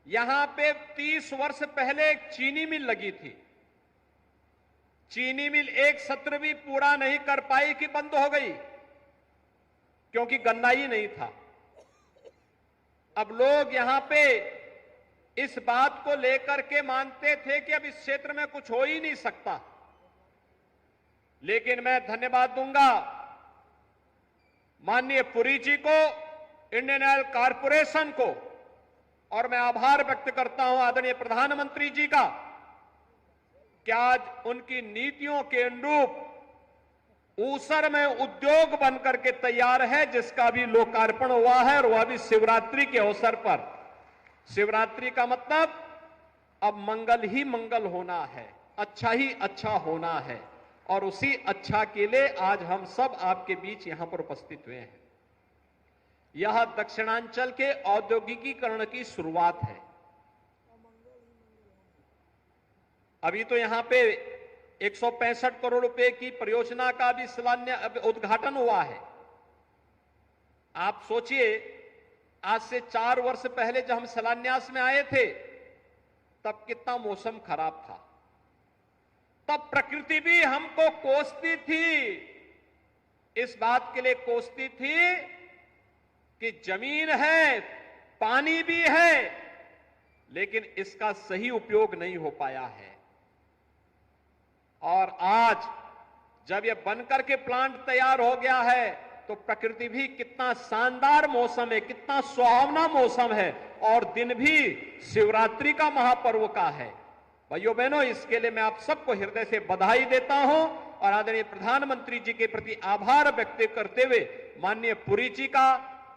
यहां पे 30 वर्ष पहले एक चीनी मिल लगी थी। चीनी मिल एक सत्र भी पूरा नहीं कर पाई कि बंद हो गई, क्योंकि गन्ना ही नहीं था। अब लोग यहां पे इस बात को लेकर के मानते थे कि अब इस क्षेत्र में कुछ हो ही नहीं सकता। लेकिन मैं धन्यवाद दूंगा माननीय पुरी जी को, इंडियन ऑयल कॉरपोरेशन को, और मैं आभार व्यक्त करता हूं आदरणीय प्रधानमंत्री जी का कि आज उनकी नीतियों के अनुरूप ऊसर में उद्योग बनकर के तैयार है, जिसका भी लोकार्पण हुआ है, और वह भी शिवरात्रि के अवसर पर। शिवरात्रि का मतलब अब मंगल ही मंगल होना है, अच्छा ही अच्छा होना है, और उसी अच्छा के लिए आज हम सब आपके बीच यहां पर उपस्थित हुए हैं। यह दक्षिणांचल के औद्योगिकीकरण की शुरुआत है। अभी तो यहां पे 165 करोड़ रुपए की परियोजना का भी उद्घाटन हुआ है। आप सोचिए, आज से 4 वर्ष पहले जब हम शिलान्यास में आए थे, तब कितना मौसम खराब था। तब प्रकृति भी हमको कोसती थी, इस बात के लिए कोसती थी कि जमीन है, पानी भी है, लेकिन इसका सही उपयोग नहीं हो पाया है। और आज जब यह बनकर के प्लांट तैयार हो गया है, तो प्रकृति भी कितना शानदार मौसम है, कितना सुहावना मौसम है, और दिन भी शिवरात्रि का महापर्व का है। भाइयों बहनों, इसके लिए मैं आप सबको हृदय से बधाई देता हूं, और आदरणीय प्रधानमंत्री जी के प्रति आभार व्यक्त करते हुए माननीय पुरी जी का,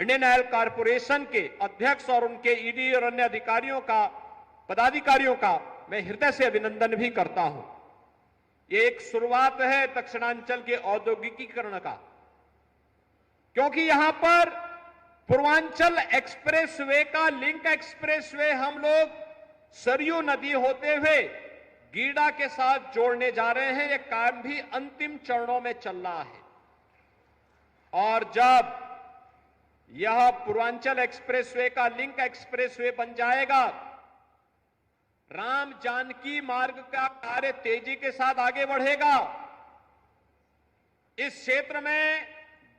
इंडियन ऑयल कॉरपोरेशन के अध्यक्ष और उनके ईडी और अन्य अधिकारियों का, पदाधिकारियों का मैं हृदय से अभिनंदन भी करता हूं। ये एक शुरुआत है दक्षिणांचल के औद्योगिकीकरण का, क्योंकि यहां पर पूर्वांचल एक्सप्रेसवे का लिंक एक्सप्रेसवे हम लोग सरयू नदी होते हुए गीडा के साथ जोड़ने जा रहे हैं। यह काम भी अंतिम चरणों में चल रहा है, और जब यह पूर्वांचल एक्सप्रेसवे का लिंक एक्सप्रेसवे बन जाएगा, राम जानकी मार्ग का कार्य तेजी के साथ आगे बढ़ेगा। इस क्षेत्र में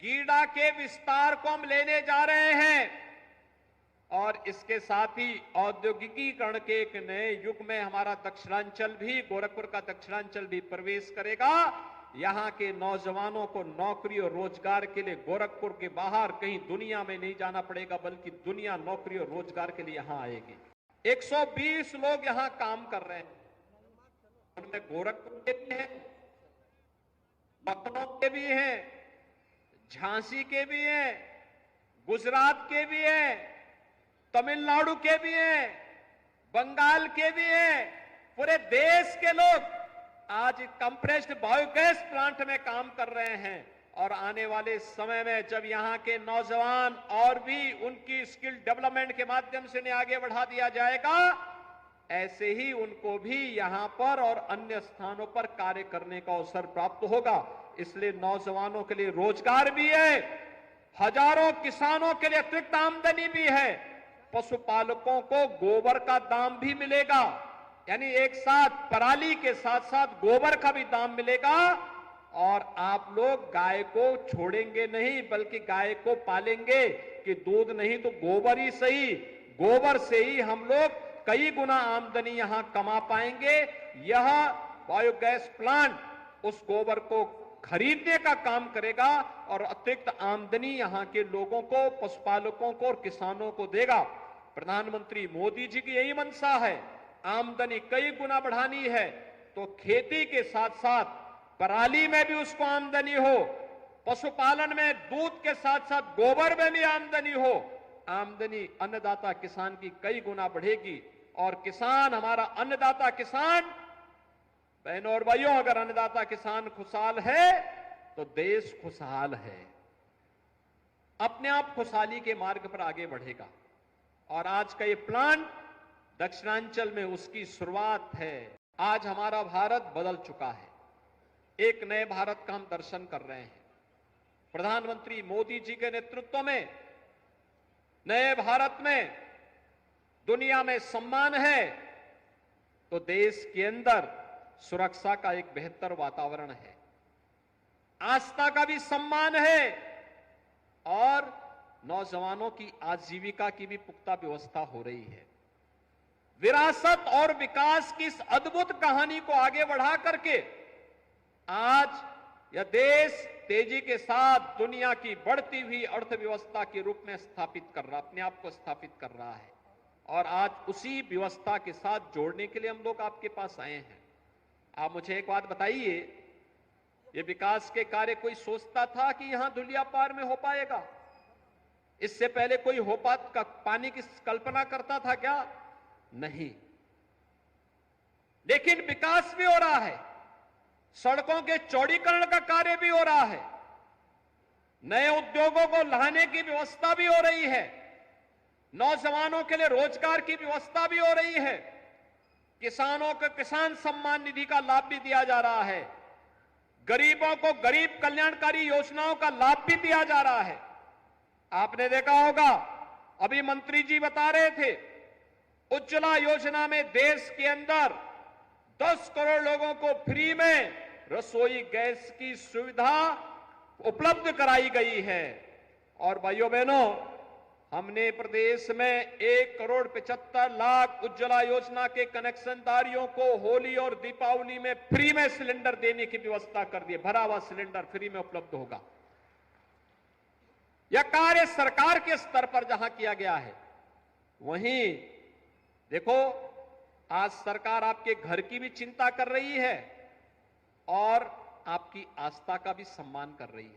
गीडा के विस्तार को हम लेने जा रहे हैं, और इसके साथ ही औद्योगिकीकरण के एक नए युग में हमारा दक्षिणांचल भी, गोरखपुर का दक्षिणांचल भी प्रवेश करेगा। यहां के नौजवानों को नौकरी और रोजगार के लिए गोरखपुर के बाहर कहीं दुनिया में नहीं जाना पड़ेगा, बल्कि दुनिया नौकरी और रोजगार के लिए यहां आएगी। 120 लोग यहां काम कर रहे हैं, उनमें गोरखपुर के भी हैं, लखनऊ के भी हैं, झांसी के भी हैं, गुजरात के भी हैं, तमिलनाडु के भी हैं, बंगाल के भी हैं, पूरे देश के लोग आज कंप्रेस्ड बायोगैस प्लांट में काम कर रहे हैं। और आने वाले समय में जब यहां के नौजवान और भी उनकी स्किल डेवलपमेंट के माध्यम से इन्हें आगे बढ़ा दिया जाएगा, ऐसे ही उनको भी यहां पर और अन्य स्थानों पर कार्य करने का अवसर प्राप्त होगा। इसलिए नौजवानों के लिए रोजगार भी है, हजारों किसानों के लिए अतिरिक्त आमदनी भी है, पशुपालकों को गोबर का दाम भी मिलेगा, यानी एक साथ पराली के साथ साथ गोबर का भी दाम मिलेगा। और आप लोग गाय को छोड़ेंगे नहीं, बल्कि गाय को पालेंगे कि दूध नहीं तो गोबर ही सही, गोबर से ही हम लोग कई गुना आमदनी यहां कमा पाएंगे। यह बायोगैस प्लांट उस गोबर को खरीदने का काम करेगा और अतिरिक्त आमदनी यहां के लोगों को, पशुपालकों को और किसानों को देगा। प्रधानमंत्री मोदी जी की यही मंशा है, आमदनी कई गुना बढ़ानी है, तो खेती के साथ साथ पराली में भी उसको आमदनी हो, पशुपालन में दूध के साथ साथ गोबर में भी आमदनी हो। आमदनी अन्नदाता किसान की कई गुना बढ़ेगी, और किसान, हमारा अन्नदाता किसान, बहनों और भाइयों, अगर अन्नदाता किसान खुशहाल है तो देश खुशहाल है, अपने आप खुशहाली के मार्ग पर आगे बढ़ेगा। और आज का ये प्लांट दक्षिणांचल में उसकी शुरुआत है। आज हमारा भारत बदल चुका है, एक नए भारत का हम दर्शन कर रहे हैं। प्रधानमंत्री मोदी जी के नेतृत्व में नए भारत में दुनिया में सम्मान है, तो देश के अंदर सुरक्षा का एक बेहतर वातावरण है, आस्था का भी सम्मान है और नौजवानों की आजीविका की भी पुख्ता व्यवस्था हो रही है। विरासत और विकास की इस अद्भुत कहानी को आगे बढ़ा करके आज यह देश तेजी के साथ दुनिया की बढ़ती हुई अर्थव्यवस्था के रूप में स्थापित कर रहा, अपने आप को स्थापित कर रहा है। और आज उसी व्यवस्था के साथ जोड़ने के लिए हम लोग आपके पास आए हैं। आप मुझे एक बात बताइए, ये विकास के कार्य कोई सोचता था कि यहां धुलिया पार में हो पाएगा? इससे पहले कोई पानी की कल्पना करता था क्या? नहीं। लेकिन विकास भी हो रहा है, सड़कों के चौड़ीकरण का कार्य भी हो रहा है, नए उद्योगों को लाने की व्यवस्था भी हो रही है, नौजवानों के लिए रोजगार की व्यवस्था भी हो रही है, किसानों को किसान सम्मान निधि का लाभ भी दिया जा रहा है, गरीबों को गरीब कल्याणकारी योजनाओं का लाभ भी दिया जा रहा है। आपने देखा होगा, अभी मंत्री जी बता रहे थे, उज्ज्वला योजना में देश के अंदर 10 करोड़ लोगों को फ्री में रसोई गैस की सुविधा उपलब्ध कराई गई है। और भाइयों बहनों, हमने प्रदेश में 1,75,00,000 उज्ज्वला योजना के कनेक्शनधारियों को होली और दीपावली में फ्री में सिलेंडर देने की व्यवस्था कर दी। भरा हुआ सिलेंडर फ्री में उपलब्ध होगा। यह कार्य सरकार के स्तर पर जहां किया गया है, वहीं देखो आज सरकार आपके घर की भी चिंता कर रही है और आपकी आस्था का भी सम्मान कर रही है।